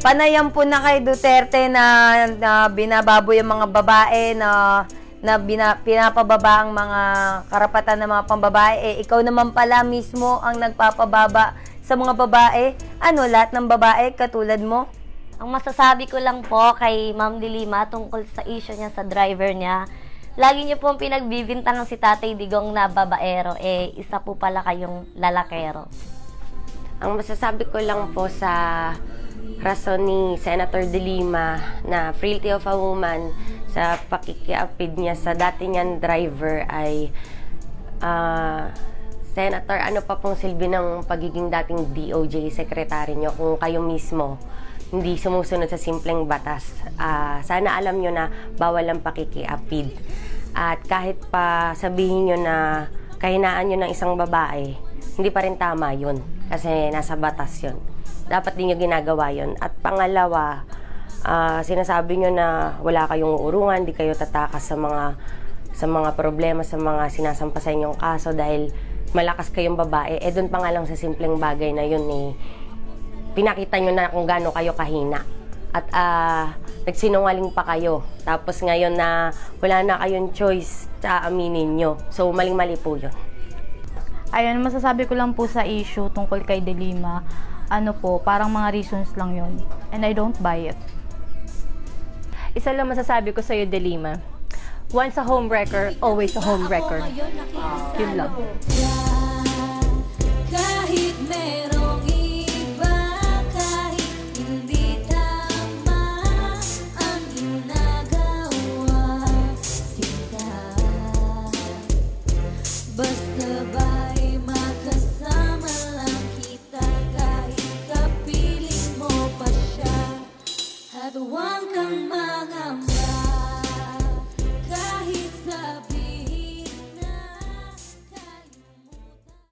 Panayam po na kay Duterte na binababoy ang mga babae, na pinapababa ang mga karapatan ng mga pambabae. Ikaw naman pala mismo ang nagpapababa sa mga babae. Lahat ng babae katulad mo? Ang masasabi ko lang po kay Ma'am Lilima tungkol sa issue niya sa driver niya, lagi niyo pong pinagbibintangan si Tatay Digong na babaero, isa po pala kayong lalakero. Ang masasabi ko lang po sa rason ni Senator De Lima na frailty of a woman sa pakikiapid niya sa dati niyang driver ay Senator, ano pa pong silbi ng pagiging dating DOJ secretary niyo kung kayo mismo hindi sumusunod sa simpleng batas? Sana alam niyo na bawal ang pakikiapid. At kahit pa sabihin niyo na kahinaan niyo ng isang babae, hindi pa rin tama yun kasi nasa batas yun. Dapat din nyo ginagawa yun. At pangalawa, sinasabi nyo na wala kayong urungan, di kayo tatakas sa mga problema, sa mga sinasampa sa inyong kaso dahil malakas kayong babae. Doon pa nga lang sa simpleng bagay na yun pinakita nyo na kung gaano kayo kahina. At nagsinungaling pa kayo. Tapos ngayon na wala na kayong choice, aminin nyo. So maling-mali po yun. Ayun, masasabi ko lang po sa issue tungkol kay De Lima, parang mga reasons lang yun. And I don't buy it. Isa lang masasabi ko sa'yo, De Lima. Once a homewrecker, always a homewrecker. Yun lang. Kahit merong iba, kahit hindi tama ang ginagawa, sinta. Basta ba'y makasama lang kita kahit kapiling mo pa siya, at huwag kang